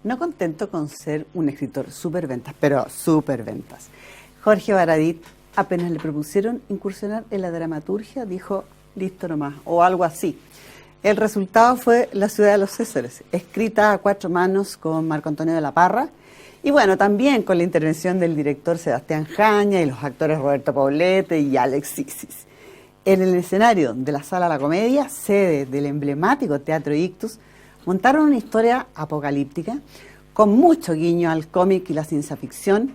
No contento con ser un escritor superventas, pero superventas, Jorge Baradit, apenas le propusieron incursionar en la dramaturgia, dijo, listo nomás, o algo así. El resultado fue La ciudad de los Césares, escrita a 4 manos con Marco Antonio de la Parra, y bueno, también con la intervención del director Sebastián Jaña y los actores Roberto Poblete y Alex Sixis. En el escenario de la Sala La Comedia, sede del emblemático Teatro Ictus, montaron una historia apocalíptica con mucho guiño al cómic y la ciencia ficción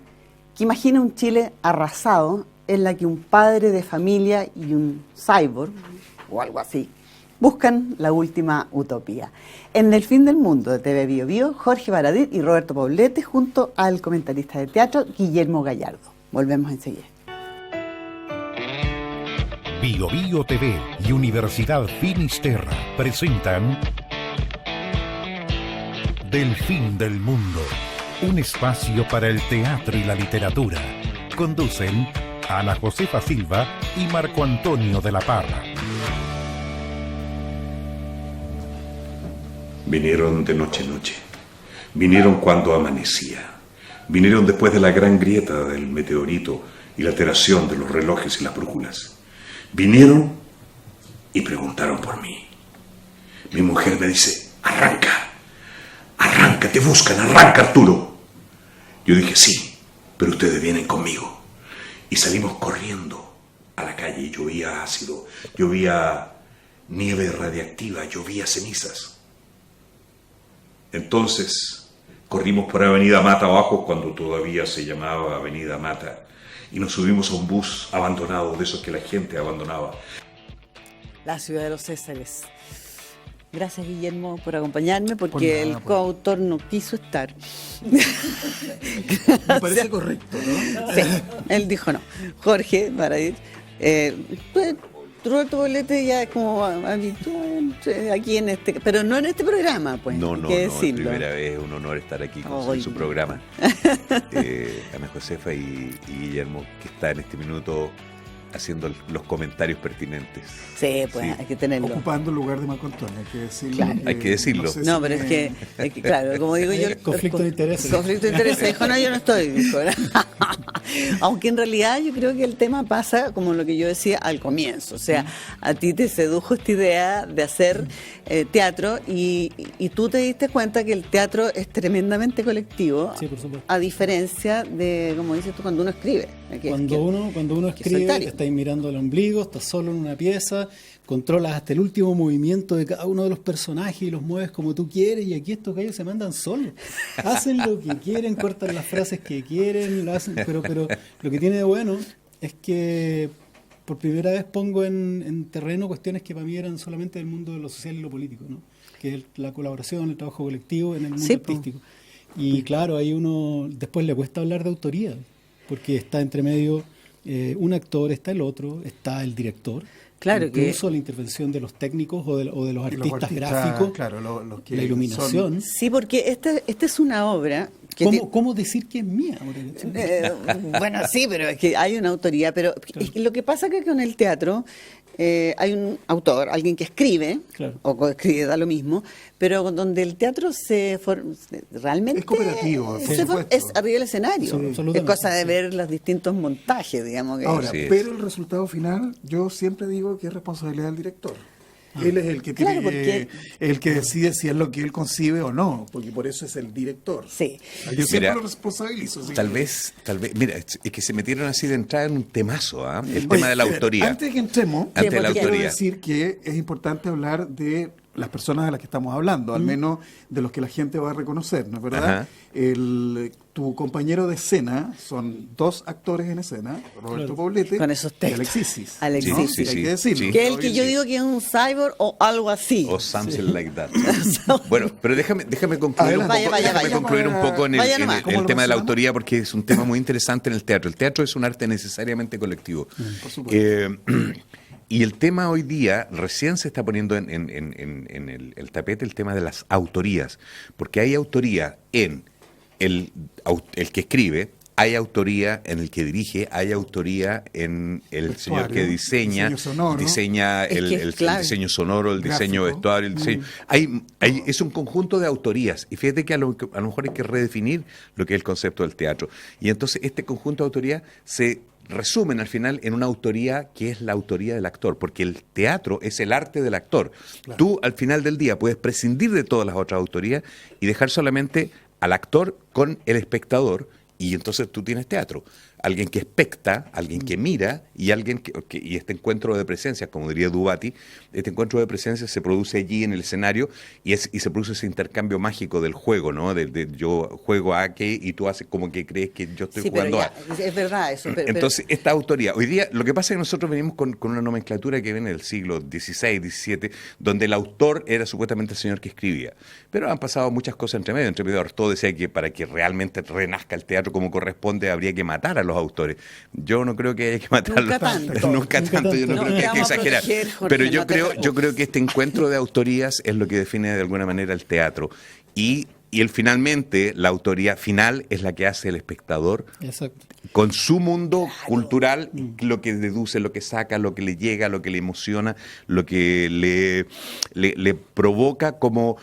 que imagina un Chile arrasado en la que un padre de familia y un cyborg, o algo así, buscan la última utopía. En El fin del mundo de TV Bio Bio, Jorge Baradit y Roberto Poblete junto al comentarista de teatro Guillermo Gallardo. Volvemos enseguida. Bio Bio TV y Universidad Finisterra presentan Del fin del mundo, un espacio para el teatro y la literatura. Conducen Ana Josefa Silva y Marco Antonio de la Parra. Vinieron de noche a noche, vinieron cuando amanecía, vinieron después de la gran grieta del meteorito y la alteración de los relojes y las brújulas. Vinieron y preguntaron por mí. Mi mujer me dice, arranca, arranca, te buscan, arranca, Arturo. Yo dije, sí, pero ustedes vienen conmigo. Y salimos corriendo a la calle y llovía ácido, llovía nieve radiactiva, llovía cenizas. Entonces corrimos por Avenida Mata abajo, cuando todavía se llamaba Avenida Mata, y nos subimos a un bus abandonado, de esos que la gente abandonaba. La ciudad de los Césares. Gracias, Guillermo, por acompañarme, porque el coautor no quiso estar. Me parece correcto, ¿no? Sí, él dijo no. Jorge Baradit, pues, Roberto Poblete ya es como habitual aquí en este, pero no en este programa, pues. No, que es primera vez, un honor estar aquí en su programa. Ana Josefa y Guillermo, que está en este minuto haciendo los comentarios pertinentes. Sí, pues sí, hay que tenerlo. Ocupando el lugar de Marco Antonio, hay que decirlo. Claro. Hay que decirlo. No, sé no, pero es que, claro, como digo yo... Conflicto de intereses. Conflicto de intereses. Dijo, no, yo no estoy. Dijo, aunque en realidad yo creo que el tema pasa, como lo que yo decía al comienzo. O sea, a ti te sedujo esta idea de hacer teatro y tú te diste cuenta que el teatro es tremendamente colectivo. Sí, por supuesto. A diferencia de, como dices tú, cuando uno escribe. Cuando uno escribe, estás mirando el ombligo, estás solo en una pieza, controlas hasta el último movimiento de cada uno de los personajes y los mueves como tú quieres, y aquí estos gallos se mandan solos. Hacen lo que quieren, cortan las frases que quieren, lo hacen, pero lo que tiene de bueno es que por primera vez pongo en terreno cuestiones que para mí eran solamente del mundo de lo social y lo político, ¿no? Que es la colaboración, el trabajo colectivo en el mundo artístico. Y claro, ahí uno después le cuesta hablar de autoría, porque está entre medio un actor, está el otro, está el director. Claro, incluso la intervención de los técnicos o de los artistas gráficos, claro, los que la iluminación. Sí, porque esta es una obra que ¿Cómo decir que es mía? Bueno, sí, pero es que hay una autoría, pero claro. Lo que pasa que con el teatro hay un autor, alguien que escribe, claro, o coescribe, da lo mismo, pero donde el teatro realmente es cooperativo, es arriba del escenario, sí, es cosa de ver los distintos montajes, digamos. Ahora, pero el resultado final, yo siempre digo que es responsabilidad del director. Él es el que tiene, claro, el que decide si es lo que él concibe o no, porque por eso es el director. Sí. Yo siempre lo responsabilizo. Tal vez, mira, es que se metieron así de entrada en un temazo, el tema de la autoría. Antes de que entremos, quiero decir que es importante hablar de las personas de las que estamos hablando, al menos de los que la gente va a reconocer, ¿no es verdad? Tu compañero de escena son 2 actores en escena, Roberto Poblete con esos y Alexis Sixis. ¿no? Sí, hay que decirlo. Que es el que yo digo que es un cyborg o algo así. O something like that. Bueno, pero déjame concluir un poco en el tema de la autoría, porque es un tema muy interesante en el teatro. El teatro es un arte necesariamente colectivo. Por supuesto. Y el tema hoy día recién se está poniendo en el tapete, el tema de las autorías, porque hay autoría en el que escribe, hay autoría en el que dirige, hay autoría en el señor que diseña el diseño sonoro, el diseño vestuario, el diseño. Es un conjunto de autorías. Y fíjate que a lo mejor hay que redefinir lo que es el concepto del teatro. Y entonces este conjunto de autorías se resumen al final en una autoría que es la autoría del actor, porque el teatro es el arte del actor. Claro. Tú al final del día puedes prescindir de todas las otras autorías y dejar solamente al actor con el espectador, y entonces tú tienes teatro. Alguien que especta, alguien que mira, y alguien y este encuentro de presencias, como diría Dubati, este encuentro de presencias se produce allí en el escenario y se produce ese intercambio mágico del juego, ¿no? De yo juego a que y tú haces como que crees que yo estoy jugando a. Es verdad eso. Entonces, esta autoría, hoy día, lo que pasa es que nosotros venimos con una nomenclatura que viene del siglo XVI, XVII, donde el autor era supuestamente el señor que escribía. Pero han pasado muchas cosas entre medio. Entre medio, Artaud decía que para que realmente renazca el teatro como corresponde, habría que matar a los autores. Yo no creo que haya que matarlos. Nunca tanto. Yo no creo que hay que exagerar. Pero yo creo que este encuentro de autorías es lo que define de alguna manera el teatro. Y finalmente, la autoría final es la que hace el espectador. Exacto. Con su mundo cultural, lo que deduce, lo que saca, lo que le llega, lo que le emociona, lo que le provoca como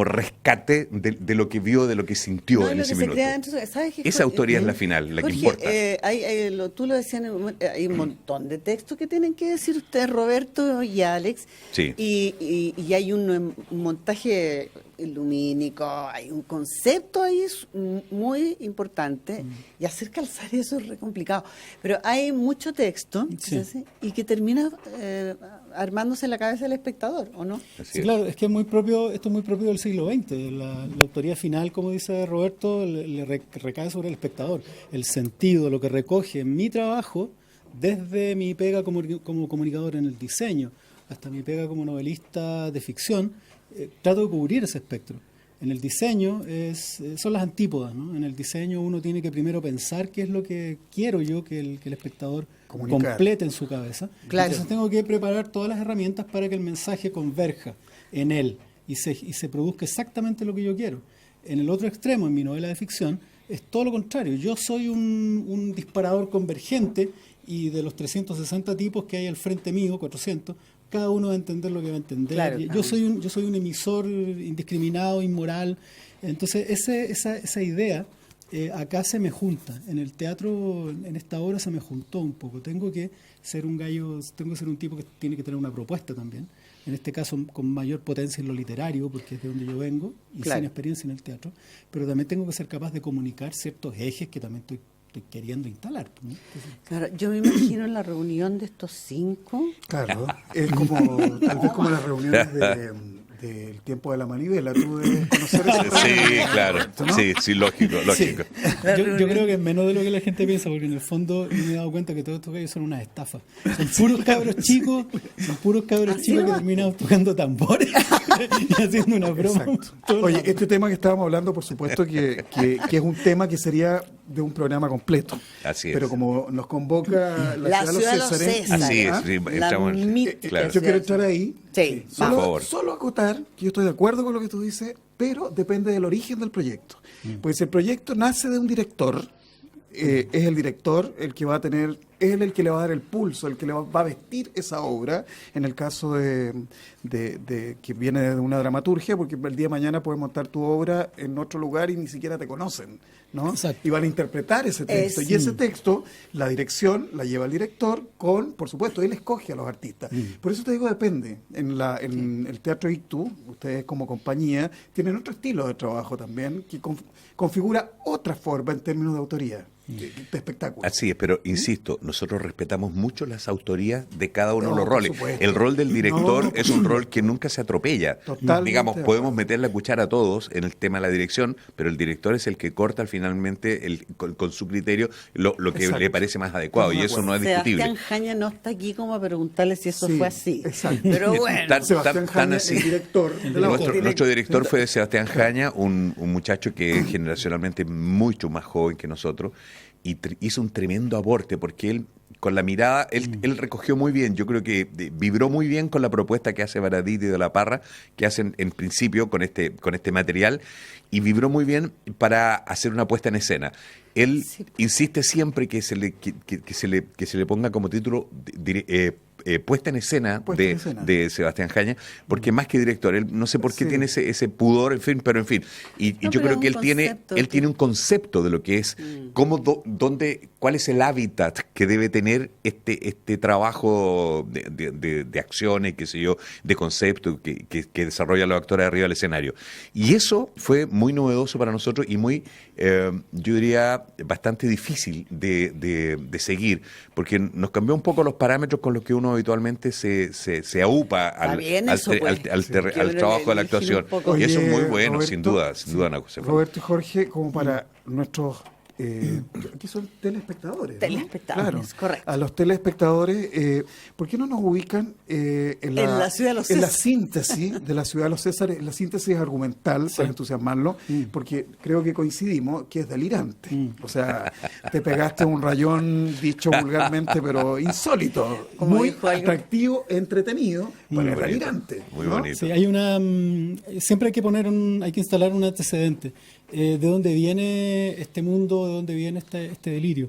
rescate de lo que vio, de lo que sintió en ese minuto. Esa autoría es la final, la Jorge, que importa. Tú lo decías, hay un montón de textos que tienen que decir ustedes, Roberto y Alex, sí. y hay un montaje lumínico, hay un concepto ahí muy importante, y hacer calzar eso es re complicado. Pero hay mucho texto, ¿sí? Y que termina armándose en la cabeza del espectador, ¿o no? Sí, claro, es que esto es muy propio del siglo XX. La autoría final, como dice Roberto, le recae sobre el espectador. El sentido, lo que recoge en mi trabajo, desde mi pega como comunicador en el diseño hasta mi pega como novelista de ficción, trato de cubrir ese espectro. En el diseño son las antípodas, ¿no? En el diseño uno tiene que primero pensar qué es lo que quiero yo que el espectador complete en su cabeza. Claro. Entonces tengo que preparar todas las herramientas para que el mensaje converja en él y se produzca exactamente lo que yo quiero. En el otro extremo, en mi novela de ficción, es todo lo contrario. Yo soy un disparador convergente y de los 360 tipos que hay al frente mío, 400, cada uno va a entender lo que va a entender. Claro, yo soy un emisor indiscriminado, inmoral. Entonces, esa idea acá se me junta. En el teatro, en esta obra, se me juntó un poco. Tengo que ser un tipo que tiene que tener una propuesta también. En este caso, con mayor potencia en lo literario, porque es de donde yo vengo, y sin experiencia en el teatro. Pero también tengo que ser capaz de comunicar ciertos ejes que también estoy queriendo instalar, ¿no? Entonces, claro, yo me imagino en la reunión de estos 5. Claro, es como tal vez como las reuniones del tiempo de la manivela. Tú debes conocer eso. Sí, claro. ¿No? Sí, lógico. Sí. Yo creo que es menos de lo que la gente piensa, porque en el fondo me he dado cuenta que todos estos gallos son unas estafas. Son puros cabros chicos que terminan tocando tambores y haciendo una broma. Oye, este tema que estábamos hablando, por supuesto que es un tema que sería de un programa completo. Así es. Pero como nos convoca la ciudad de los Césares. Así es, sí, claro. Yo quiero entrar ahí. Sí, por favor. Solo acotar que yo estoy de acuerdo con lo que tú dices, pero depende del origen del proyecto. Porque si el proyecto nace de un director, es el director el que va a tener, es el que le va a dar el pulso, el que le va a vestir esa obra, en el caso de que viene de una dramaturgia, porque el día de mañana puedes montar tu obra en otro lugar y ni siquiera te conocen, ¿no? Exacto. Y van a interpretar ese texto. Y ese texto, la dirección la lleva el director por supuesto, él escoge a los artistas. Por eso te digo, depende. En el Teatro Ictu, ustedes como compañía, tienen otro estilo de trabajo también, que configura otra forma en términos de autoría. De espectáculo. Así es, pero insisto, nosotros respetamos mucho las autorías de cada uno de los roles. El rol del director es un rol que nunca se atropella. Totalmente. Digamos, podemos meter la cuchara a todos en el tema de la dirección, pero el director es el que corta finalmente con su criterio lo que le parece más adecuado, y eso no es discutible. Sebastián Jaña no está aquí como a preguntarle si eso fue así. Exacto. Pero bueno, Sebastián Jaña, así. El director de la nuestro director fue Sebastián Jaña, un muchacho que es generacionalmente mucho más joven que nosotros. hizo un tremendo aporte, porque él, con la mirada, él recogió muy bien, yo creo que vibró muy bien con la propuesta que hace Baradit y de la Parra, que hacen en principio con este material, y vibró muy bien para hacer una puesta en escena. Él insiste siempre que se le ponga como título puesta en escena de Sebastián Jaña, porque más que director, él no sé por qué tiene ese pudor, en fin, pero en fin. Y yo creo que él tiene un concepto de lo que es, cuál es el hábitat que debe tener este trabajo de acciones, qué sé yo, de concepto que desarrollan los actores arriba del escenario. Y eso fue muy novedoso para nosotros y muy, yo diría, bastante difícil de seguir, porque nos cambió un poco los parámetros con los que uno habitualmente se aupa al trabajo de la actuación. Y eso es muy bueno, Roberto, sin duda, Ana José. Roberto y Jorge, como para nuestros... aquí son telespectadores. Telespectadores, ¿no? Claro. Correcto. A los telespectadores, ¿por qué no nos ubican en la ciudad de los Césares? En la síntesis de la ciudad de los Césares, la síntesis argumental, para entusiasmarlo, porque creo que coincidimos que es delirante. O sea, te pegaste un rayón, dicho vulgarmente, pero insólito, como muy atractivo, entretenido, pero es delirante. Muy bonito. Sí, hay siempre hay que instalar un antecedente. De dónde viene este mundo, de dónde viene este delirio.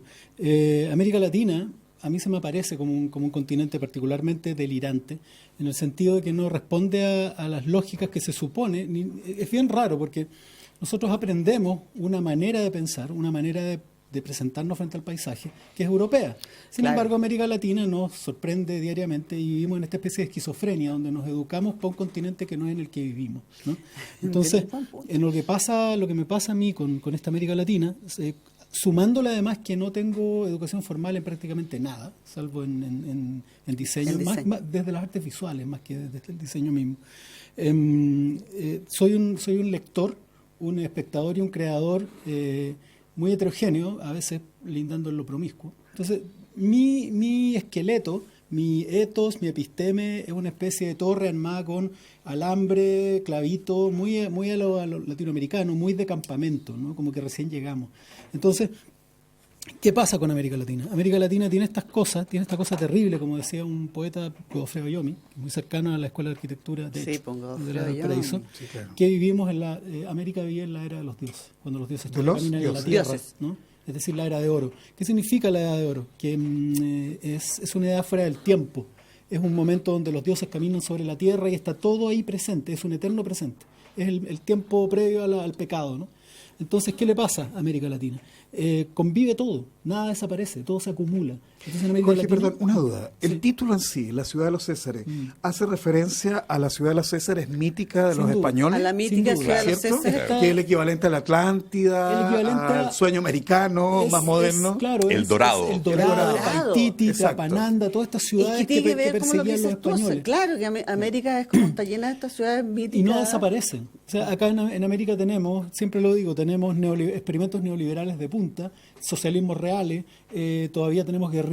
América Latina a mí se me aparece como un continente particularmente delirante, en el sentido de que no responde a las lógicas que se supone. Es bien raro porque nosotros aprendemos una manera de pensar, una manera de presentarnos frente al paisaje, que es europea. Sin embargo, América Latina nos sorprende diariamente y vivimos en esta especie de esquizofrenia, donde nos educamos para un continente que no es en el que vivimos, ¿no? Entonces, en lo que me pasa a mí con esta América Latina, sumándole además que no tengo educación formal en prácticamente nada, salvo en diseño, más desde las artes visuales, más que desde el diseño mismo. Soy un lector, un espectador y un creador muy heterogéneo, a veces lindando en lo promiscuo. Entonces, mi esqueleto, mi ethos, mi episteme, es una especie de torre armada con alambre, clavito, muy a lo latinoamericano, muy de campamento, ¿no? Como que recién llegamos. Entonces, ¿qué pasa con América Latina? América Latina tiene esta cosa terrible, como decía un poeta, Godofredo Yomi, muy cercano a la Escuela de Arquitectura de Valparaíso, que vivimos América vivía en la era de los dioses, cuando los dioses caminan en la tierra, ¿no? Es decir, la era de oro. ¿Qué significa la era de oro? Que es una edad fuera del tiempo. Es un momento donde los dioses caminan sobre la tierra y está todo ahí presente, es un eterno presente. Es el tiempo previo al pecado, ¿no? Entonces, ¿qué le pasa a América Latina? Convive todo, nada desaparece, todo se acumula. Entonces, en América Jorge, Latina, perdón, una duda. El título en sí, La ciudad de los Césares, ¿hace referencia a la ciudad de los Césares mítica de los españoles? A la mítica ciudad de los Césares. Que es el equivalente a la Atlántida, al sueño americano más moderno. Claro, el Dorado. El Dorado, Paititi, Trapananda, todas estas ciudades que perseguían los españoles. Claro, que América es como está llena de estas ciudades míticas. Y no desaparecen. O sea, acá en América tenemos, siempre lo digo, tenemos experimentos neoliberales de punta, socialismos reales, todavía tenemos guerrillas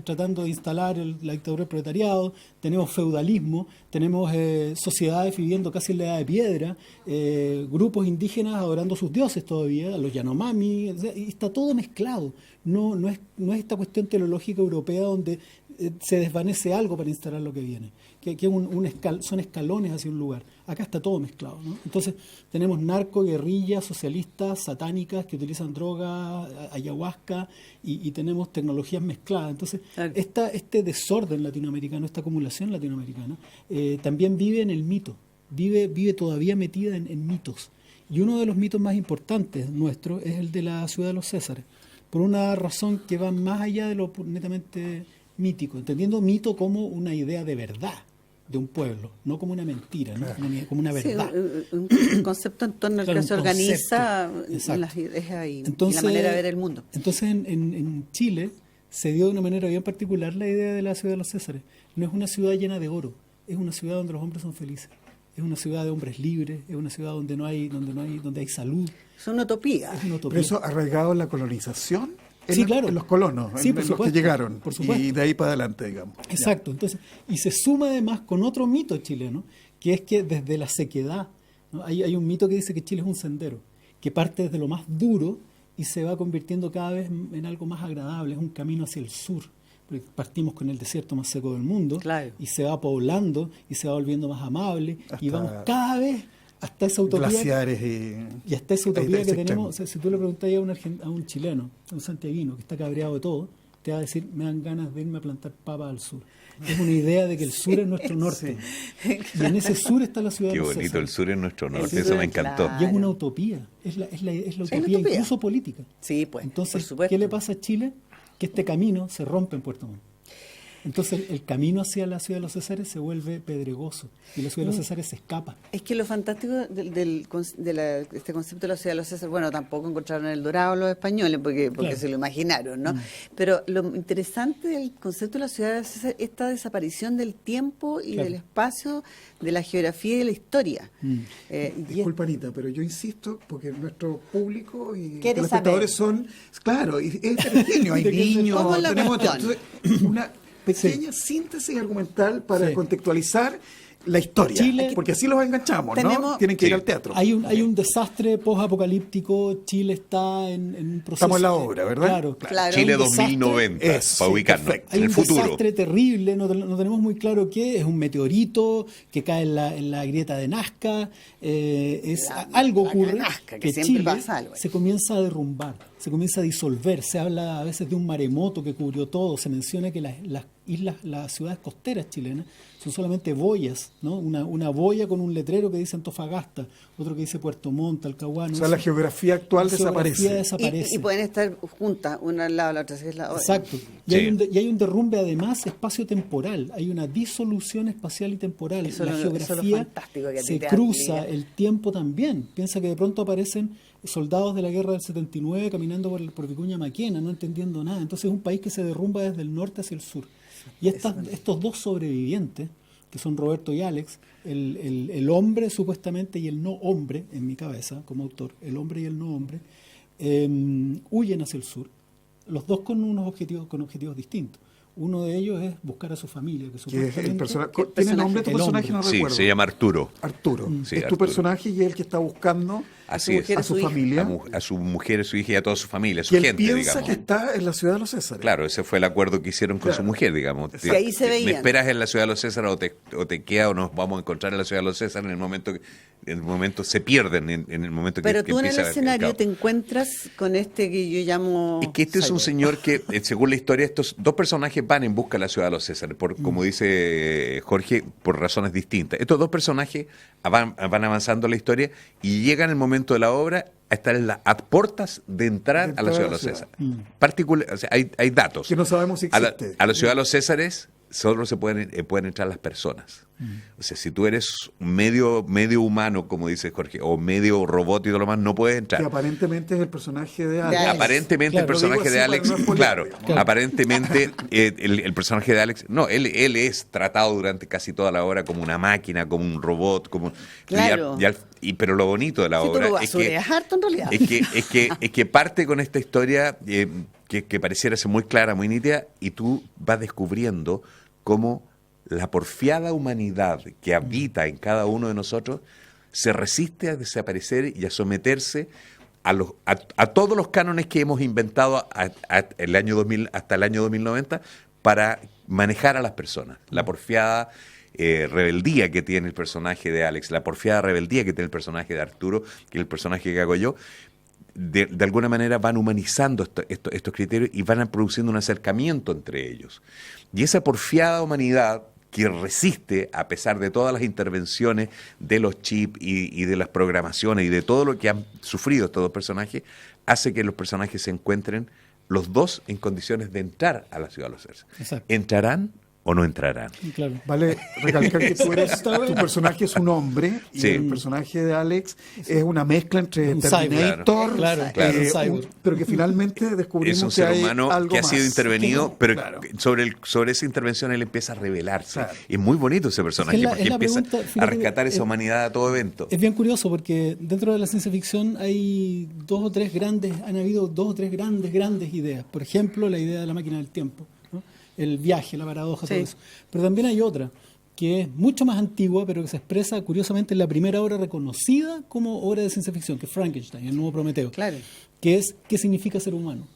tratando de instalar la dictadura del proletariado, tenemos feudalismo, tenemos sociedades viviendo casi en la edad de piedra, grupos indígenas adorando a sus dioses todavía, a los Yanomami, o sea, y está todo mezclado. No es esta cuestión teleológica europea donde se desvanece algo para instalar lo que viene, que son escalones hacia un lugar. Acá está todo mezclado, ¿no? Entonces tenemos guerrillas socialistas, satánicas que utilizan droga, ayahuasca y tenemos tecnologías mezcladas. Entonces este desorden latinoamericano, esta acumulación latinoamericana, también vive en el mito, vive todavía metida en mitos. Y uno de los mitos más importantes nuestros es el de la ciudad de los Césares, por una razón que va más allá de lo netamente mítico, entendiendo mito como una idea de verdad de un pueblo, no como una mentira, ¿no? Como una verdad. Sí, un concepto en torno al que se organiza es ahí, entonces, y la manera de ver el mundo. Entonces en Chile se dio de una manera bien particular la idea de la ciudad de los Césares. No es una ciudad llena de oro, es una ciudad donde los hombres son felices. Es una ciudad de hombres libres, es una ciudad donde hay salud. Es una utopía. Pero eso arraigado en la colonización. Claro. En los colonos, en los que llegaron, por supuesto. Y de ahí para adelante, digamos. Exacto, entonces, y se suma además con otro mito chileno, que es que desde la sequedad, ¿no? hay un mito que dice que Chile es un sendero, que parte desde lo más duro y se va convirtiendo cada vez en algo más agradable, es un camino hacia el sur. Partimos con el desierto más seco del mundo, claro, y se va poblando y se va volviendo más amable y vamos cada vez hasta esa utopía, glaciares y hasta esa utopía que tenemos. O sea, si tú le preguntas a un chileno, a un santiaguino que está cabreado de todo, te va a decir, me dan ganas de irme a plantar papas al sur. Es una idea de que el sur es nuestro norte. Sí. Y en ese sur está la ciudad de los Césares. Qué bonito, el sur es nuestro norte, eso me encantó. Claro. Y es una utopía, es la utopía, incluso política. Sí, pues. Entonces, ¿qué le pasa a Chile? Que este camino se rompe en Puerto Montt. Entonces el camino hacia la ciudad de los Césares se vuelve pedregoso y la ciudad de los Césares se escapa. Es que lo fantástico de este concepto de la ciudad de los Césares, bueno, tampoco encontraron el Dorado los españoles porque claro, se lo imaginaron, ¿no? Pero lo interesante del concepto de la ciudad de los Césares es esta desaparición del tiempo y del espacio, de la geografía y de la historia. Disculpa, Anita, pero yo insisto, porque nuestro público y los espectadores son, claro, es heterogéneo, hay niños, tenemos una pequeña síntesis argumental para contextualizar la historia, Chile, porque así los enganchamos, ¿no? Tienen que ir al teatro. Hay un desastre post-apocalíptico, Chile está en un proceso... Estamos en la obra, ¿verdad? Claro. Chile 2090, para ubicarnos, hay en el futuro. Hay un desastre terrible, no tenemos muy claro qué, es un meteorito que cae en la grieta de Nazca, algo ocurre, que Chile se comienza a derrumbar, se comienza a disolver, se habla a veces de un maremoto que cubrió todo, se menciona que las islas, las ciudades costeras chilenas son solamente boyas, ¿no? Una boya con un letrero que dice Antofagasta, otro que dice Puerto Montt, Talcahuano. O sea, la geografía actual desaparece. Y pueden estar juntas, una al lado, la otra es la otra. Exacto. Y hay un derrumbe además espacio-temporal, hay una disolución espacial y temporal. La geografía se cruza, el tiempo también. Piensa que de pronto aparecen soldados de la guerra del 79 caminando por Vicuña Maquena, no entendiendo nada. Entonces es un país que se derrumba desde el norte hacia el sur. Y estos dos sobrevivientes, que son Roberto y Alex, el hombre supuestamente y el no hombre, en mi cabeza como autor, el hombre y el no hombre, huyen hacia el sur, los dos con objetivos distintos. Uno de ellos es buscar a su familia. ¿Tiene nombre tu personaje? No recuerdo. Sí, se llama Arturo. Arturo. Sí, es tu personaje y es el que está buscando a su familia. A su mujer, a su hija y a toda su familia, a su gente, digamos. Él piensa que está en la ciudad de los Césares. Claro, ese fue el acuerdo que hicieron con su mujer, digamos. Sí, ahí se veían. ¿Me esperas en la ciudad de los Césares o te quedas o nos vamos a encontrar en la ciudad de los Césares en el momento se pierden, en el momento que Pero tú en el escenario te encuentras con este que yo llamo... Es que este es un señor que, según la historia, estos dos personajes van en busca de la ciudad de los Césares, como dice Jorge, por razones distintas. Estos dos personajes van avanzando la historia y llegan el momento de la obra a estar a puertas de entrar a la ciudad de los Césares. O sea, hay datos. Que no sabemos si existe. A la ciudad de los Césares solo se pueden entrar las personas. O sea, si tú eres medio humano, como dice Jorge, o medio robot y todo lo más, no puedes entrar. Que aparentemente es el personaje de Alex. Aparentemente el personaje de Alex, claro. Aparentemente el personaje de Alex, no, él es tratado durante casi toda la obra como una máquina, como un robot, como... Claro. Pero lo bonito de la obra es que parte con esta historia que pareciera ser muy clara, muy nítida, y tú vas descubriendo cómo la porfiada humanidad que habita en cada uno de nosotros se resiste a desaparecer y a someterse a todos los cánones que hemos inventado hasta el año 2090 para manejar a las personas. La porfiada rebeldía que tiene el personaje de Alex, la porfiada rebeldía que tiene el personaje de Arturo, que es el personaje que hago yo, de alguna manera van humanizando estos criterios y van produciendo un acercamiento entre ellos. Y esa porfiada humanidad que resiste, a pesar de todas las intervenciones de los chips y de las programaciones y de todo lo que han sufrido estos dos personajes, hace que los personajes se encuentren los dos en condiciones de entrar a la ciudad de los Césares. ¿Entrarán o no entrarán? Claro. Vale recalcar que tu personaje es un hombre y el personaje de Alex es una mezcla entre un Terminator, pero que finalmente descubrimos es un ser humano algo que ha sido más. intervenido, pero sobre esa intervención él empieza a rebelarse. Claro. Es muy bonito ese personaje porque empieza a rescatar esa humanidad a todo evento. Es bien curioso porque dentro de la ciencia ficción han habido dos o tres grandes ideas. Por ejemplo, la idea de la máquina del tiempo, el viaje, la paradoja, todo eso. Pero también hay otra, que es mucho más antigua, pero que se expresa curiosamente en la primera obra reconocida como obra de ciencia ficción, que es Frankenstein, el nuevo Prometeo, claro, que es ¿qué significa ser humano?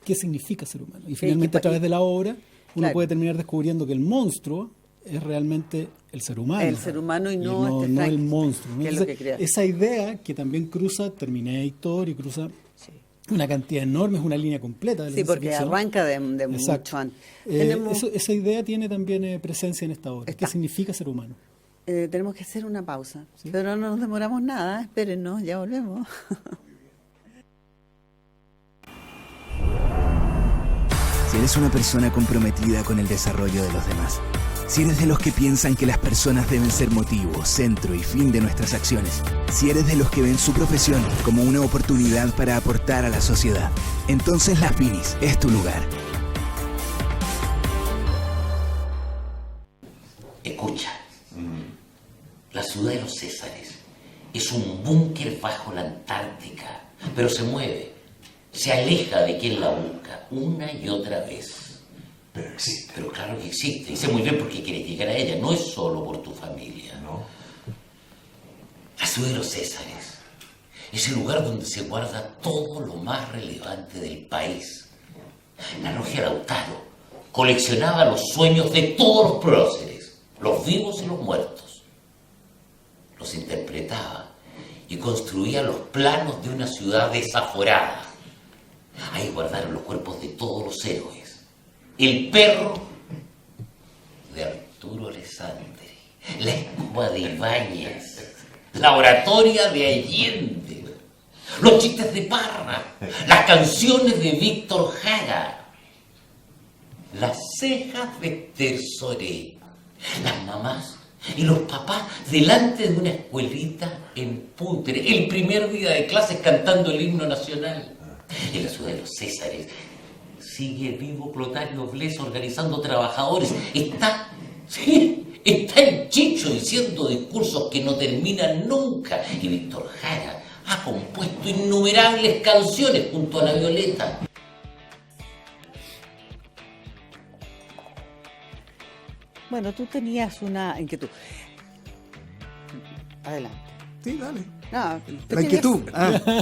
¿Qué significa ser humano? Y finalmente a través de la obra uno puede terminar descubriendo que el monstruo es realmente el ser humano. El ser humano y no el monstruo. Que Entonces, es lo que crea. esa idea que también cruza Terminator y cruza una cantidad enorme, es una línea completa de la ciencia porque ficción. arranca de mucho antes. Esa idea tiene también presencia en esta obra. ¿Qué significa ser humano? Tenemos que hacer una pausa, pero no nos demoramos nada, espérennos, ya volvemos. Si eres una persona comprometida con el desarrollo de los demás, si eres de los que piensan que las personas deben ser motivo, centro y fin de nuestras acciones, si eres de los que ven su profesión como una oportunidad para aportar a la sociedad, entonces Las Finis es tu lugar. Escucha, la ciudad de los Césares es un búnker bajo la Antártica, pero se mueve, se aleja de quien la busca una y otra vez. Pero existe. Pero claro que existe, y sé muy bien por qué quieres llegar a ella, no es solo por tu familia. ¿No? La ciudad de los Césares es el lugar donde se guarda todo lo más relevante del país. La logia Lautaro coleccionaba los sueños de todos los próceres, los vivos y los muertos. Los interpretaba y construía los planos de una ciudad desaforada. Ahí guardaron los cuerpos de todos los héroes. El perro de Arturo Alessandri, la escoba de Ibáñez, la oratoria de Allende, los chistes de Parra, las canciones de Víctor Jara, las cejas de Tersoré, las mamás y los papás delante de una escuelita en Putre, el primer día de clases cantando el himno nacional. En la ciudad de los Césares sigue vivo Clotario Blesa organizando trabajadores. Está el Chicho diciendo discursos que no terminan nunca. Y Víctor Jara ha compuesto innumerables canciones junto a la Violeta. Bueno, tú tenías una inquietud. Adelante. Sí, dale. No, La inquietud.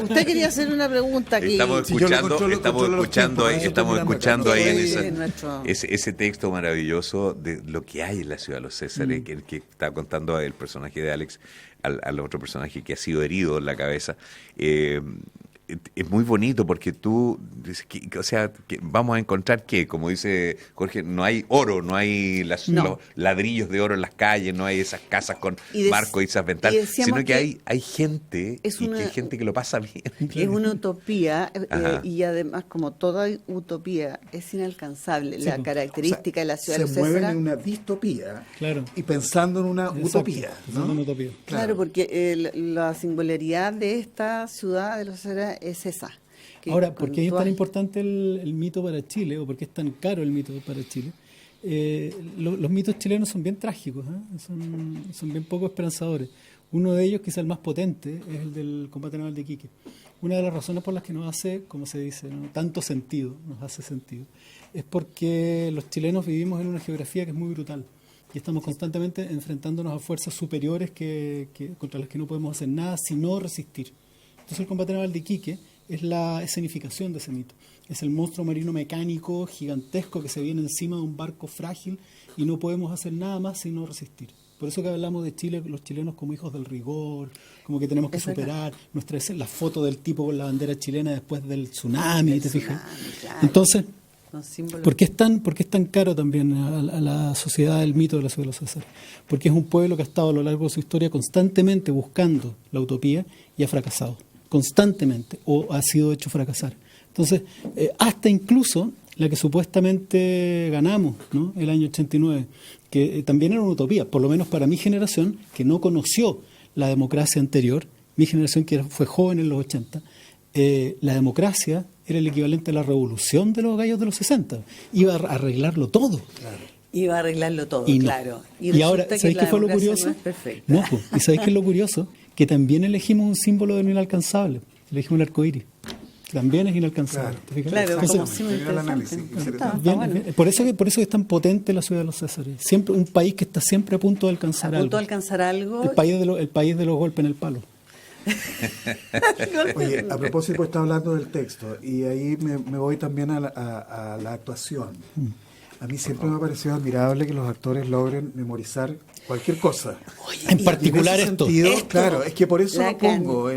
Usted quería hacer una pregunta aquí. Estamos escuchando ahí en ese texto maravilloso de lo que hay en la ciudad de los Césares, que está contando el personaje de Alex, al otro personaje que ha sido herido en la cabeza. Es muy bonito porque tú, vamos a encontrar que, como dice Jorge, no hay oro, no hay los ladrillos de oro en las calles, no hay esas casas con marcos y esas ventanas, sino que hay gente, hay gente que lo pasa bien. Es una utopía y además, como toda utopía, es inalcanzable. La característica de la ciudad de los Césares... Se mueven en una distopía y pensando en una utopía, ¿no? Claro, porque la singularidad de esta ciudad de los Césares es esa. Ahora, ¿por qué es tan importante el mito para Chile? ¿O por qué es tan caro el mito para Chile? Los mitos chilenos son bien trágicos, son bien poco esperanzadores. Uno de ellos, quizá el más potente, es el del combate naval de Iquique. Una de las razones por las que nos hace, como se dice, tanto sentido, nos hace sentido, es porque los chilenos vivimos en una geografía que es muy brutal y estamos constantemente enfrentándonos a fuerzas superiores contra las que no podemos hacer nada sino resistir. Entonces el combate naval de Iquique es la escenificación de ese mito. Es el monstruo marino mecánico gigantesco que se viene encima de un barco frágil y no podemos hacer nada más sino resistir. Por eso que hablamos de Chile, los chilenos como hijos del rigor, como que tenemos que superar la foto del tipo con la bandera chilena después del tsunami, ¿te fijas? Claro. Entonces, ¿por qué es tan caro también a la sociedad el mito de la ciudad de los Césares? Porque es un pueblo que ha estado a lo largo de su historia constantemente buscando la utopía y ha fracasado. Constantemente, o ha sido hecho fracasar. Entonces, hasta incluso la que supuestamente ganamos, ¿no? El año 89, que también era una utopía, por lo menos para mi generación, que no conoció la democracia anterior, mi generación que fue joven en los 80, la democracia era el equivalente a la revolución de los gallos de los 60, iba a arreglarlo todo. Claro. Iba a arreglarlo todo, y no. Claro. Y ahora, ¿sabéis qué fue lo curioso? No, ¿y sabéis qué es lo curioso? Que también elegimos un símbolo de lo inalcanzable, elegimos el arco iris. también es inalcanzable. Claro, entonces, por eso es tan potente la ciudad de los Césares. Siempre un país que está siempre a punto de alcanzar algo. El país de los golpes en el palo. Oye, a propósito, está hablando del texto y ahí me voy también a la actuación. A mí siempre me ha parecido admirable que los actores logren memorizar cualquier cosa. Oye, en particular en esto. Claro, es que por eso lo pongo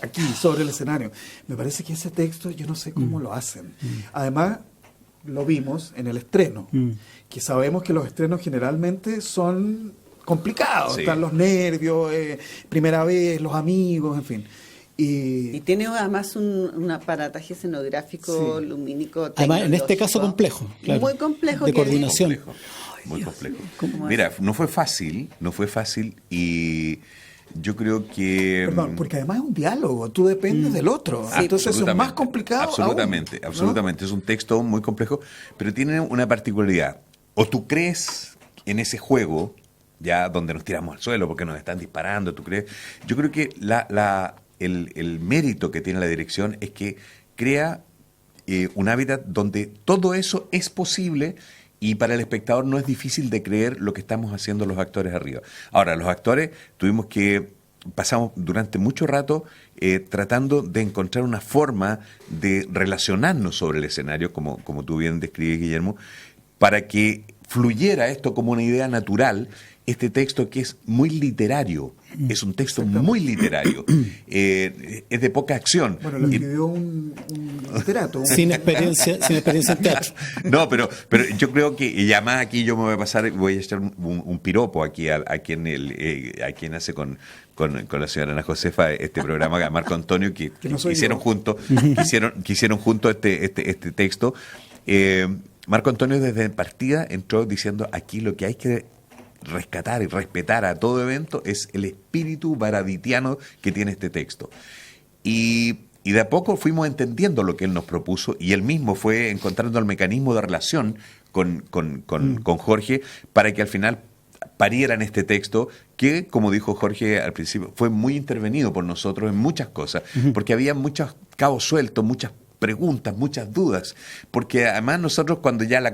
aquí sobre el escenario. Me parece que ese texto yo no sé cómo lo hacen. Además, lo vimos en el estreno, que sabemos que los estrenos generalmente son complicados. Sí. Están los nervios, primera vez, los amigos, en fin. Y tiene además un aparataje escenográfico, lumínico, además, en este caso complejo. Claro. Muy complejo. De coordinación. Muy complejo. Mira, no fue fácil y yo creo que... Perdón, porque además es un diálogo, tú dependes del otro. Sí. Entonces eso es más complicado. Absolutamente, absolutamente. ¿No? Es un texto muy complejo, pero tiene una particularidad. O tú crees en ese juego, ya donde nos tiramos al suelo porque nos están disparando, tú crees. Yo creo que el mérito que tiene la dirección es que crea un hábitat donde todo eso es posible y para el espectador no es difícil de creer lo que estamos haciendo los actores arriba. Ahora, los actores pasamos durante mucho rato tratando de encontrar una forma de relacionarnos sobre el escenario, como tú bien describes, Guillermo, para que fluyera esto como una idea natural, este texto que es muy literario, es un texto muy literario, es de poca acción. Bueno, lo escribió un literato. Sin experiencia en teatro. No, pero yo creo que, y además aquí yo me voy a echar un piropo aquí a quien hace con la señora Ana Josefa este programa, a Marco Antonio, que hicieron juntos este texto. Marco Antonio desde partida entró diciendo aquí lo que hay que rescatar y respetar a todo evento es el espíritu baraditiano que tiene este texto. Y de a poco fuimos entendiendo lo que él nos propuso y él mismo fue encontrando el mecanismo de relación con Jorge para que al final pariera en este texto que, como dijo Jorge al principio, fue muy intervenido por nosotros en muchas cosas, porque había muchos cabos sueltos, muchas preguntas, muchas dudas, porque además nosotros cuando ya la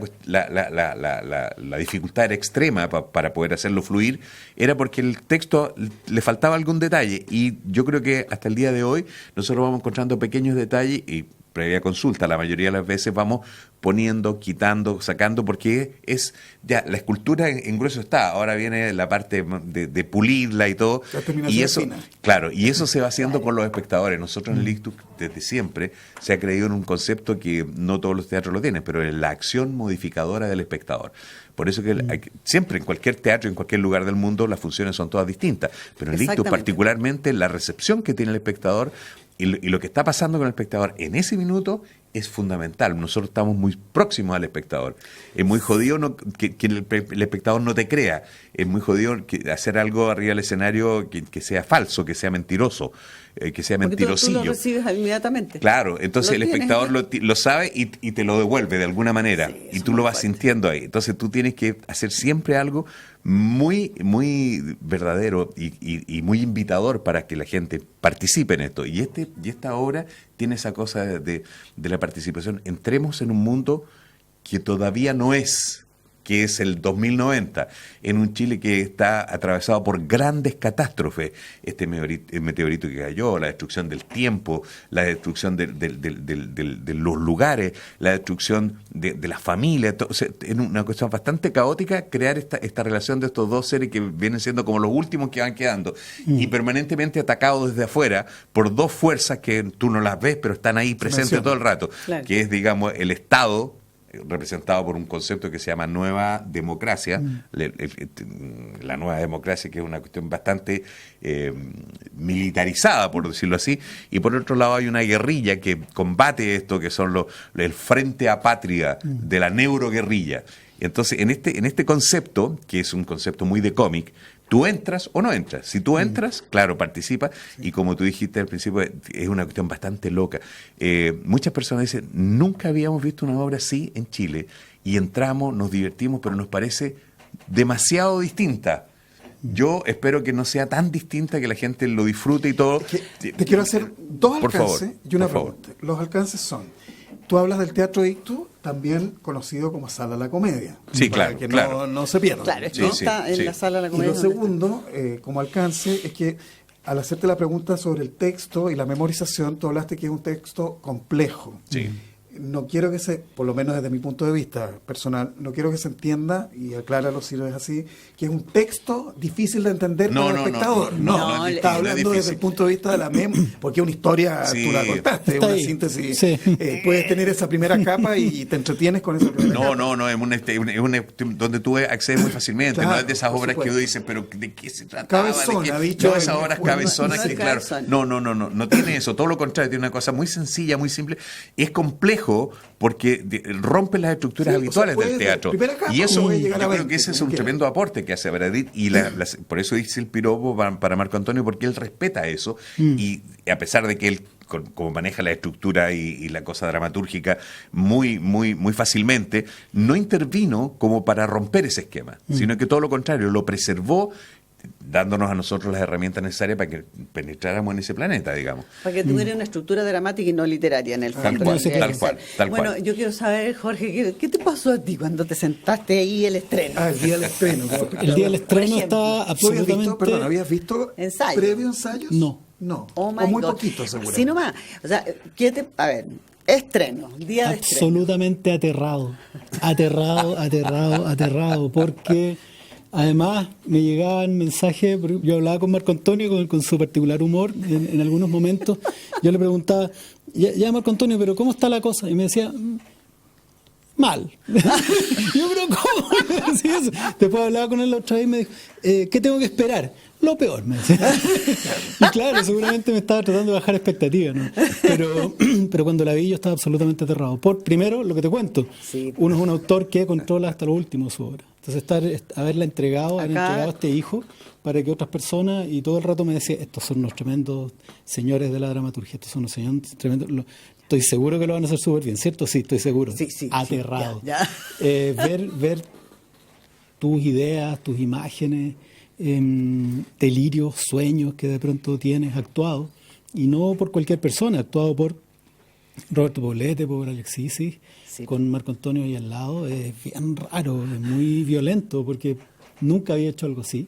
dificultad era extrema para poder hacerlo fluir, era porque el texto le faltaba algún detalle y yo creo que hasta el día de hoy nosotros vamos encontrando pequeños detalles y previa consulta, la mayoría de las veces vamos poniendo, quitando, sacando, porque es ya la escultura en grueso está, ahora viene la parte de pulirla y todo, y eso, claro, y eso se va haciendo con los espectadores. Nosotros en el Ictus desde siempre se ha creído en un concepto que no todos los teatros lo tienen, pero es la acción modificadora del espectador. Por eso que siempre en cualquier teatro, en cualquier lugar del mundo, las funciones son todas distintas, pero en el Ictus particularmente la recepción que tiene el espectador y lo que está pasando con el espectador en ese minuto es fundamental. Nosotros estamos muy próximos al espectador. Es muy jodido que el espectador no te crea. Es muy jodido hacer algo arriba del escenario que sea falso, que sea mentiroso, que sea mentirosillo. Tú lo recibes inmediatamente. Claro, entonces el espectador lo sabe y te lo devuelve de alguna manera. Sí, y tú lo vas sintiendo ahí. Entonces tú tienes que hacer siempre algo muy, muy verdadero y muy invitador para que la gente participe en esto. Y esta obra tiene esa cosa de la participación. Entremos en un mundo que todavía no es, que es el 2090, en un Chile que está atravesado por grandes catástrofes. El meteorito que cayó, la destrucción del tiempo, la destrucción de los lugares, la destrucción de la familia. Entonces, es una cuestión bastante caótica crear esta relación de estos dos seres que vienen siendo como los últimos que van quedando y permanentemente atacados desde afuera por dos fuerzas que tú no las ves, pero están ahí presentes todo el rato, claro. Que es, digamos, el Estado, representado por un concepto que se llama nueva democracia, la nueva democracia, que es una cuestión bastante militarizada, por decirlo así, y por otro lado hay una guerrilla que combate esto, que son el Frente Apátria de la neuroguerrilla. Entonces, en este concepto, que es un concepto muy de cómic, tú entras o no entras. Si tú entras, claro, participa, y como tú dijiste al principio, es una cuestión bastante loca. Muchas personas dicen, nunca habíamos visto una obra así en Chile, y entramos, nos divertimos, pero nos parece demasiado distinta. Yo espero que no sea tan distinta, que la gente lo disfrute y todo. Te quiero hacer dos por alcances favor, y una pregunta. Los alcances son: tú hablas del Teatro Ictus, también conocido como Sala La Comedia. Sí, para claro. que claro. no se pierdan. Claro, Sí, está en la Sala La Comedia. Y lo segundo, como alcance, es que al hacerte la pregunta sobre el texto y la memorización, tú hablaste que es un texto complejo. Sí. No quiero que por lo menos desde mi punto de vista personal, no quiero que se entienda, y acláralo si no es así, que es un texto difícil de entender para el espectador. No, está hablando desde el punto de vista de la porque una historia, tú la contaste, una síntesis. Sí. Puedes tener esa primera capa y te entretienes con esa primera capa. No, es donde tú accedes muy fácilmente. Claro, no es de esas obras que uno dice, pero ¿de qué se trata? Cabezona, ha dicho. No, esas obras cabezonas que, claro, no tiene eso, todo lo contrario, tiene una cosa muy sencilla, muy simple. Es complejo porque rompe las estructuras habituales del teatro. Y eso, yo creo que ese es un tremendo aporte que hace Baradit, y por eso dice el piropo para Marco Antonio, porque él respeta eso, y a pesar de que él, como maneja la estructura y la cosa dramatúrgica muy, muy, muy fácilmente, no intervino como para romper ese esquema, sino que todo lo contrario, lo preservó, dándonos a nosotros las herramientas necesarias para que penetráramos en ese planeta, digamos. Para que tuviera una estructura dramática y no literaria en el fondo. Tal cual. Bueno, yo quiero saber, Jorge, ¿qué te pasó a ti cuando te sentaste ahí el estreno? El día del estreno. El día del estreno está absolutamente... ¿Habías visto ensayo? ¿Previo ensayos? No. Oh, o muy poquito, seguro. Así nomás. O sea, a ver, estreno, día de estreno. Absolutamente aterrado, porque... Además, me llegaban mensajes, yo hablaba con Marco Antonio con su particular humor en algunos momentos. Yo le preguntaba, ya Marco Antonio, pero ¿cómo está la cosa? Y me decía, mal. Yo, pero ¿cómo? Después hablaba con él la otra vez y me dijo, ¿qué tengo que esperar? Lo peor, me decía. Y claro, seguramente me estaba tratando de bajar expectativas, ¿no? Pero cuando la vi yo estaba absolutamente aterrado. Primero, lo que te cuento, uno es un autor que controla hasta lo último su obra. Entonces haberla entregado a este hijo para que otras personas, y todo el rato me decía, estos son unos tremendos señores de la dramaturgia, estos son unos señores tremendos, estoy seguro que lo van a hacer súper bien, ¿cierto? Sí, estoy seguro. Sí, aterrado. Ya. Ver tus ideas, tus imágenes, delirios, sueños que de pronto tienes actuado, y no por cualquier persona, actuado por Roberto Poblete, por Alexis, con Marco Antonio ahí al lado. Es bien raro, es muy violento, porque nunca había hecho algo así,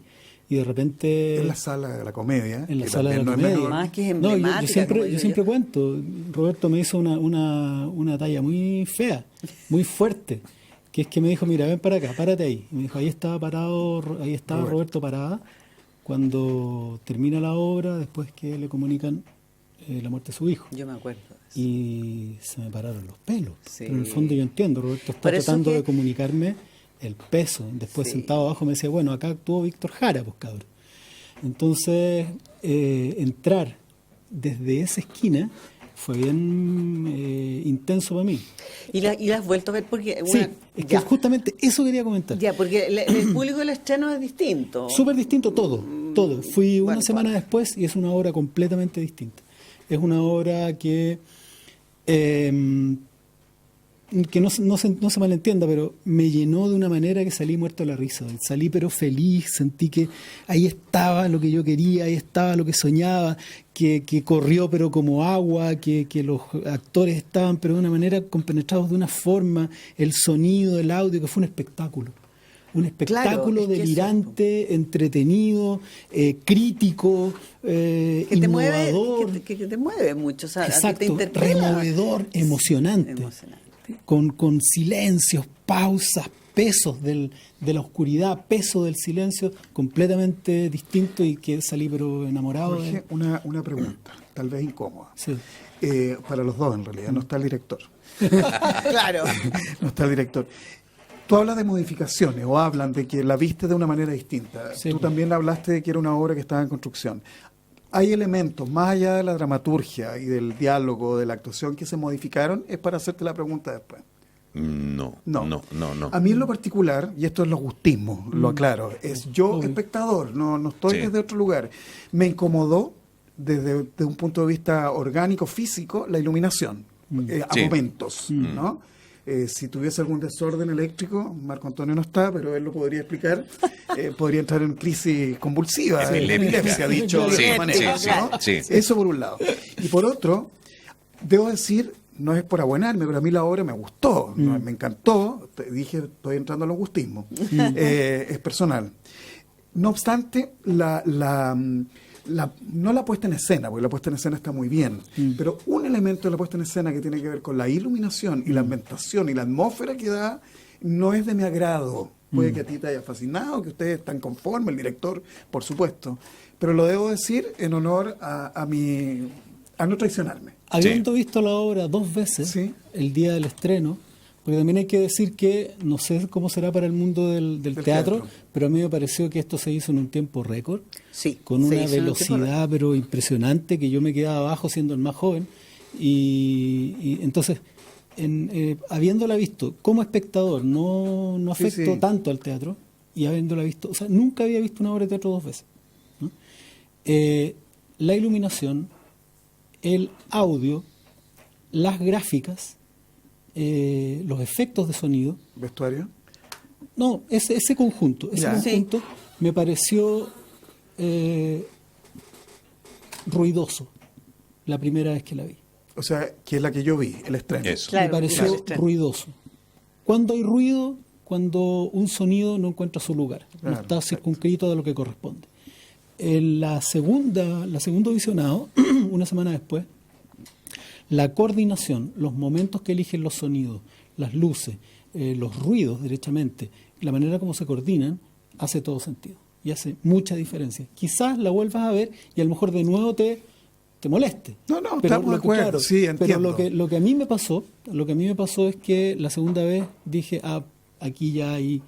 y de repente... En la Sala de la Comedia. En la Sala de la Comedia. Más que es emblemática, yo siempre cuento, Roberto me hizo una talla muy fea, muy fuerte, que es que me dijo, mira, ven para acá, párate ahí. Y me dijo, ahí estaba Roberto parada, cuando termina la obra, después que le comunican la muerte de su hijo. Yo me acuerdo. Y se me pararon los pelos. Pero en el fondo yo entiendo, Roberto está tratando de comunicarme el peso. Después sentado abajo me decía, bueno, acá actuó Víctor Jara, pues cabrón. Entonces, entrar desde esa esquina fue bien intenso para mí. ¿Y la has vuelto a ver? Porque es que justamente eso quería comentar. Ya, porque el público del estreno es distinto. Súper distinto todo. Fui una semana después y es una obra completamente distinta. Es una obra que no se malentienda, pero me llenó de una manera que salí muerto de la risa. Salí pero feliz, sentí que ahí estaba lo que yo quería, ahí estaba lo que soñaba, que corrió pero como agua, que los actores estaban pero de una manera compenetrados de una forma, el sonido, el audio, que fue un espectáculo. Un espectáculo delirante, entretenido, crítico, innovador. Que te mueve mucho, o sea, exacto, que te interpela. Removedor, emocionante. Con silencios, pausas, pesos de la oscuridad, peso del silencio, completamente distinto, y que salí pero enamorado. Jorge, una pregunta, tal vez incómoda. Sí. Para los dos, en realidad, no está el director. Claro. No está el director. Tú hablas de modificaciones, o hablan de que la viste de una manera distinta. Sí, tú también hablaste de que era una obra que estaba en construcción. ¿Hay elementos, más allá de la dramaturgia y del diálogo, de la actuación, que se modificaron? Es para hacerte la pregunta después. No. A mí en lo particular, y esto es los gustismos, lo aclaro, es yo espectador, no estoy desde otro lugar. Me incomodó desde un punto de vista orgánico, físico, la iluminación, a momentos, ¿no? si tuviese algún desorden eléctrico, Marco Antonio no está, pero él lo podría explicar, podría entrar en crisis convulsiva, epilepsia, dicho de esta manera. ¿no? Eso por un lado. Y por otro, debo decir, no es por abuenarme, pero a mí la obra me gustó, me encantó, dije, estoy entrando al gustismo, es personal. No obstante, no la puesta en escena, porque la puesta en escena está muy bien, pero un elemento de la puesta en escena que tiene que ver con la iluminación y la ambientación y la atmósfera que da, no es de mi agrado. Puede que a ti te haya fascinado, que ustedes están conformes, el director, por supuesto, pero lo debo decir en honor a no traicionarme. Habiendo visto la obra 2 veces, el día del estreno, porque también hay que decir que no sé cómo será para el mundo del teatro, pero a mí me pareció que esto se hizo en un tiempo récord, con una velocidad pero impresionante, que yo me quedaba abajo siendo el más joven, y entonces, habiéndola visto como espectador, no afectó tanto al teatro, y habiéndola visto, o sea, nunca había visto una obra de teatro 2 veces, ¿no? La iluminación, el audio, las gráficas, los efectos de sonido. ¿Vestuario? No, ese conjunto me pareció ruidoso la primera vez que la vi. O sea, que es la que yo vi, el estreno. Me pareció ruidoso. Cuando hay ruido, cuando un sonido no encuentra su lugar, no está circunscrito a lo que corresponde. En el segundo visionado, una semana después, la coordinación, los momentos que eligen los sonidos, las luces, los ruidos derechamente, la manera como se coordinan, hace todo sentido y hace mucha diferencia. Quizás la vuelvas a ver y a lo mejor de nuevo te moleste. No, estamos de acuerdo, sí, entiendo. Pero lo que a mí me pasó es que la segunda vez dije, aquí ya hay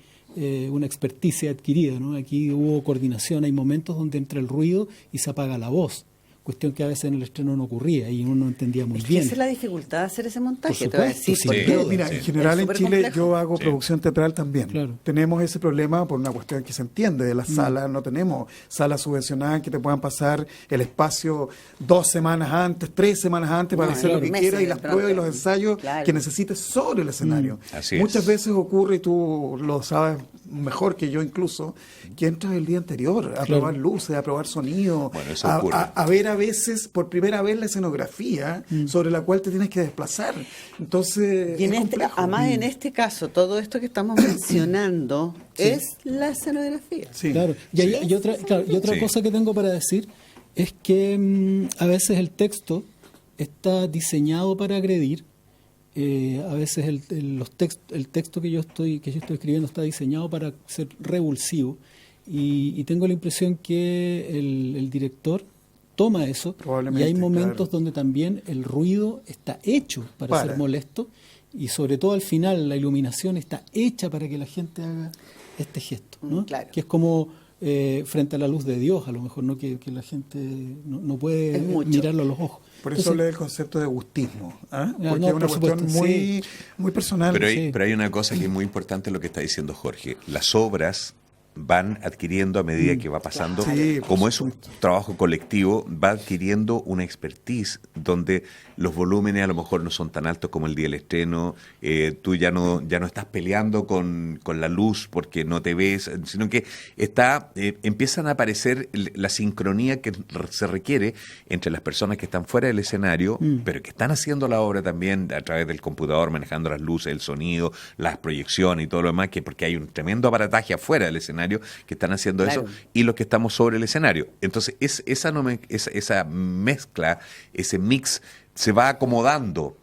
una experticia adquirida, ¿no? Aquí hubo coordinación, hay momentos donde entra el ruido y se apaga la voz, cuestión que a veces en el estreno no ocurría y uno no entendía muy bien. Esa es la dificultad de hacer ese montaje, por supuesto, Pero mira, en general en Chile complejo. Yo hago producción teatral también. Claro. Tenemos ese problema por una cuestión que se entiende de las salas, no tenemos salas subvencionadas que te puedan pasar el espacio 2 semanas antes, 3 semanas antes para hacer lo que quieras y las pruebas y los ensayos que necesites sobre el escenario. Muchas veces ocurre, y tú lo sabes mejor que yo incluso, que entras el día anterior a probar luces, a probar sonido, a ver a veces por primera vez la escenografía sobre la cual te tienes que desplazar. Entonces, y además en este caso, todo esto que estamos mencionando es la escenografía. Claro. Y otra cosa que tengo para decir es que a veces el texto está diseñado para agredir. A veces el texto que yo estoy escribiendo está diseñado para ser revulsivo y tengo la impresión que el director toma eso y hay momentos donde también el ruido está hecho para ser molesto y sobre todo al final la iluminación está hecha para que la gente haga este gesto, ¿no? Que es como frente a la luz de Dios, a lo mejor, ¿no? Que la gente no puede mirarlo a los ojos. Por eso hablé del concepto de gustismo, porque es una cuestión muy personal. Pero hay una cosa que es muy importante en lo que está diciendo Jorge. Las obras van adquiriendo a medida que va pasando, como es un trabajo colectivo, va adquiriendo una expertise donde los volúmenes a lo mejor no son tan altos como el día del estreno, tú ya no estás peleando con la luz porque no te ves, sino que empiezan a aparecer la sincronía que se requiere entre las personas que están fuera del escenario, pero que están haciendo la obra también a través del computador, manejando las luces, el sonido, las proyecciones y todo lo demás, porque hay un tremendo aparataje afuera del escenario que están haciendo eso, y los que estamos sobre el escenario. Entonces, esa mezcla, ese mix, se va acomodando,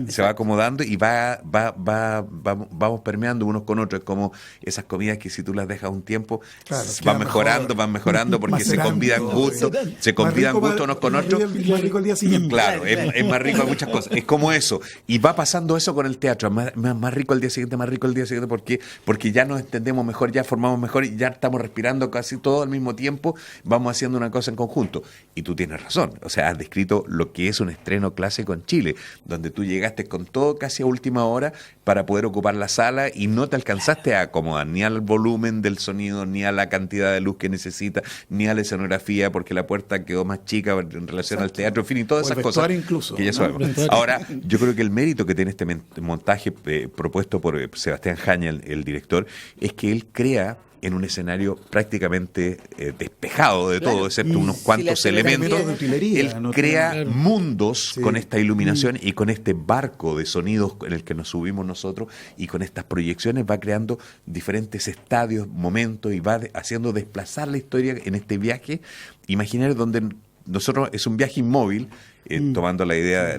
se va acomodando y vamos permeando unos con otros, como esas comidas que si tú las dejas un tiempo, van mejorando porque se convidan gustos unos con otros. Más rico el día siguiente. Claro, es más rico en muchas cosas. Es como eso. Y va pasando eso con el teatro. Más rico el día siguiente, porque ya nos entendemos mejor, ya formamos mejor y ya estamos respirando casi todo al mismo tiempo, vamos haciendo una cosa en conjunto. Y tú tienes razón. O sea, has descrito lo que es un estreno clásico en Chile, donde tú llegaste con todo casi a última hora para poder ocupar la sala y no te alcanzaste a acomodar ni al volumen del sonido, ni a la cantidad de luz que necesita, ni a la escenografía, porque la puerta quedó más chica en relación al teatro, en fin, y todas esas cosas incluso, que ya sabemos. Ahora, yo creo que el mérito que tiene este montaje propuesto por Sebastián Jaña, el director, es que él crea en un escenario prácticamente despejado de todo, excepto unos cuantos elementos. Él crea mundos con esta iluminación y con este barco de sonidos en el que nos subimos nosotros, y con estas proyecciones va creando diferentes estadios, momentos, y va haciendo desplazar la historia en este viaje imaginario donde nosotros es un viaje inmóvil, tomando la idea,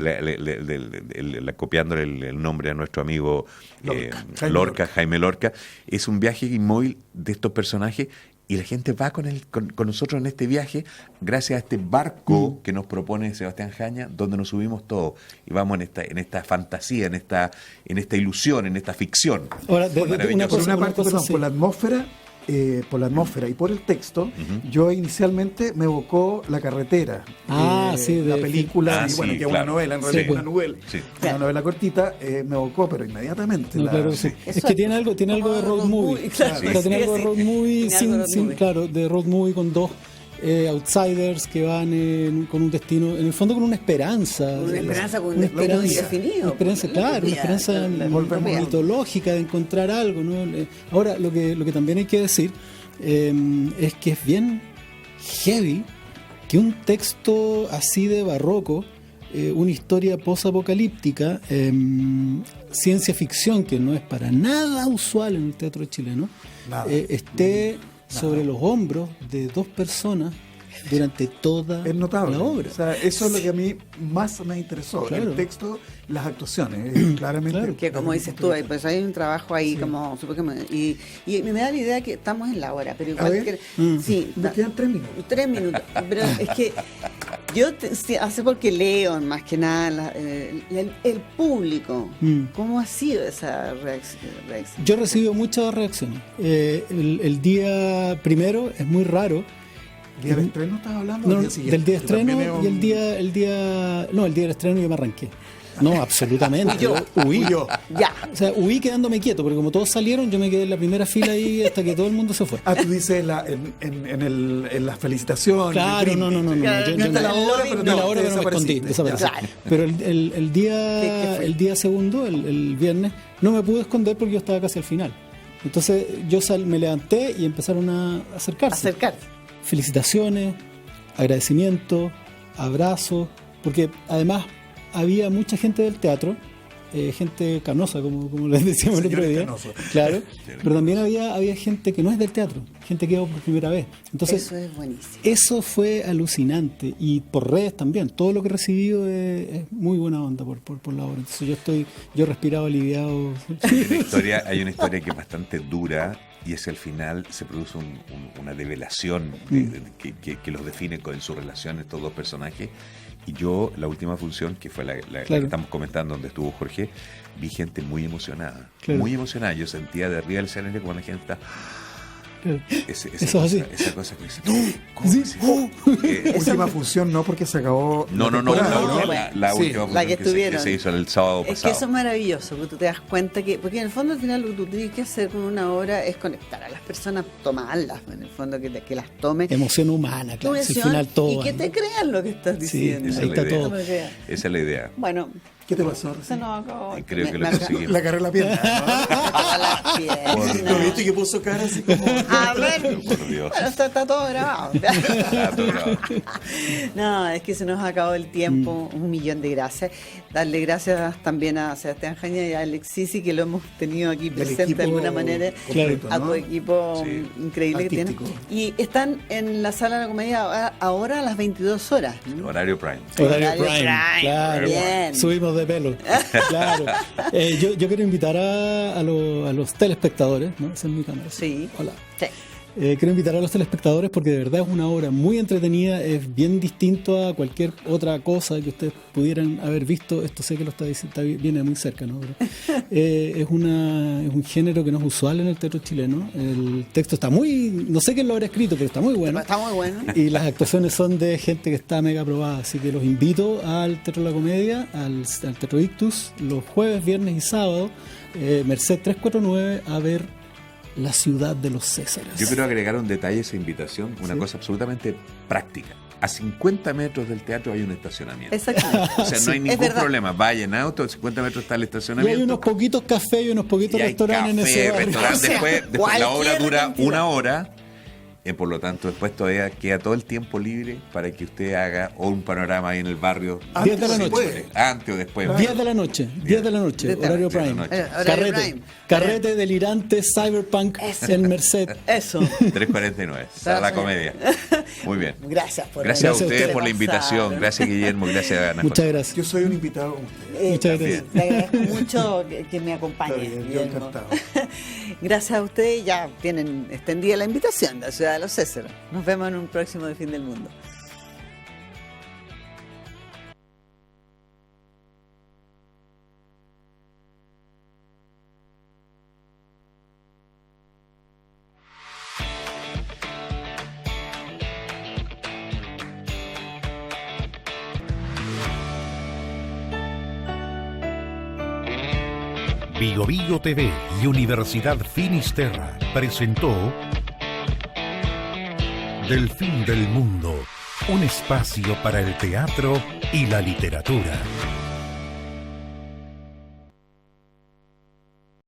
copiándole el nombre a nuestro amigo Jaime Lorca, es un viaje inmóvil de estos personajes, y la gente va con nosotros en este viaje gracias a este barco que nos propone Sebastián Jaña, donde nos subimos todos y vamos en esta fantasía, en esta ilusión, en esta ficción. Ahora, por la atmósfera. Por la atmósfera y por el texto, yo inicialmente me evocó La carretera, la película, que es una novela, en realidad una novela cortita, me evocó, pero inmediatamente. Es que tiene algo de road movie, tiene algo de road movie, de road movie con dos outsiders que van con un destino, en el fondo con una esperanza. Con un destino indefinido. Una esperanza mitológica de encontrar algo, ¿no? Ahora, lo que también hay que decir es que es bien heavy que un texto así de barroco, una historia posapocalíptica, ciencia ficción, que no es para nada usual en el teatro chileno, esté sobre los hombros de dos personas durante toda la obra. O sea, eso es lo que a mí más me interesó, el texto, las actuaciones, claramente. Que como dices tú, pues hay un trabajo ahí y me da la idea que estamos en la hora, pero igual me quedan 3 minutos. 3 minutos, pero es que yo hace porque leo más que nada el público. ¿Cómo ha sido esa reacción? Yo he recibido muchas reacciones. El día primero es muy raro. ¿Día del estreno estás hablando? No, del día de estreno y el día del estreno yo me arranqué. No, absolutamente. Yo huí. Ya. O sea, huí quedándome quieto, porque como todos salieron, yo me quedé en la primera fila ahí hasta que todo el mundo se fue. Tú dices en las felicitaciones. Claro, no. Yo la hora, pero me escondí, desaparecí. Claro. Pero el día segundo, el viernes, no me pude esconder porque yo estaba casi al final. Entonces yo me levanté y empezaron a acercarse. Felicitaciones, agradecimiento, abrazos, porque además había mucha gente del teatro, gente canosa, como les decíamos el otro día, claro, pero también había gente que no es del teatro, gente que va por primera vez. Entonces, eso es buenísimo. Eso fue alucinante, y por redes también, todo lo que he recibido es muy buena onda por la obra. Entonces yo he respirado aliviado. Hay una historia que es bastante dura, y es el final, se produce una develación que los define en su relación estos dos personajes. Y yo, la última función, que fue la que estamos comentando, donde estuvo Jorge, vi gente muy emocionada. Muy emocionada. Yo sentía de arriba del escenario como la gente está... Esa cosa que dice, última función no, porque se acabó la última función que se hizo el sábado pasado. Es que eso es maravilloso, porque tú te das cuenta porque en el fondo al final lo que tú tienes que hacer con una obra es conectar a las personas, tomarlas, en el fondo que las tomes. Emoción humana, claro, al final todo. Y que te crean lo que estás diciendo. Esa es la idea. Bueno, ¿qué te pasó? Se nos acabó. Y creo que lo conseguimos. Le agarré la pierna. ¿No viste que puso cara así como... A ver, por Dios. Bueno, está todo grabado. No, es que se nos acabó el tiempo. 1.000.000 de gracias. Darle gracias también a Sebastián Jaña y a Alex Sisi, que lo hemos tenido aquí presente de alguna manera, completo, a tu equipo increíble artístico que tienen. Y están en la Sala de la Comedia ahora a las 22 horas. Horario Prime. Horario Prime, claro. Bien. Subimos de pelo. Claro. Yo quiero invitar a los telespectadores, ¿no? Esa es mi cámara. Sí. Hola. Sí. Quiero invitar a los telespectadores porque de verdad es una obra muy entretenida, es bien distinto a cualquier otra cosa que ustedes pudieran haber visto. Esto sé que lo viene muy cerca, ¿no? Pero, es un género que no es usual en el teatro chileno. El texto está muy, no sé quién lo habrá escrito, pero está muy bueno. Está muy bueno. Y las actuaciones son de gente que está mega aprobada, así que los invito al Teatro de la Comedia, al Teatro Ictus, los jueves, viernes y sábado, Merced 349, a ver La ciudad de los Césares. Yo quiero agregar un detalle a esa invitación, una cosa absolutamente práctica. A 50 metros del teatro hay un estacionamiento. Exactamente. O sea, no hay ningún problema. Vaya en auto, a 50 metros está el estacionamiento. Y hay unos poquitos cafés y unos poquitos restaurantes en ese barrio. Después la obra dura una hora. Por lo tanto, después todavía queda todo el tiempo libre para que usted haga un panorama ahí en el barrio. 10 de la noche. Antes o después. 10 de la noche. 10 de la noche. Horario prime. Carrete delirante, cyberpunk en Merced. Eso. 349. Sala Comedia. Muy bien. Gracias a ustedes por la invitación. Gracias, Guillermo. Gracias, Ana. Muchas gracias. Yo soy un invitado con ustedes. Muchas gracias. Le agradezco mucho que me acompañe. Yo encantado. Gracias a ustedes. Ya tienen extendida la invitación de la ciudad de los Césares. Nos vemos en un próximo de Fin del Mundo. Vigo Vigo TV y Universidad Finisterra presentó Del Fin del Mundo, un espacio para el teatro y la literatura.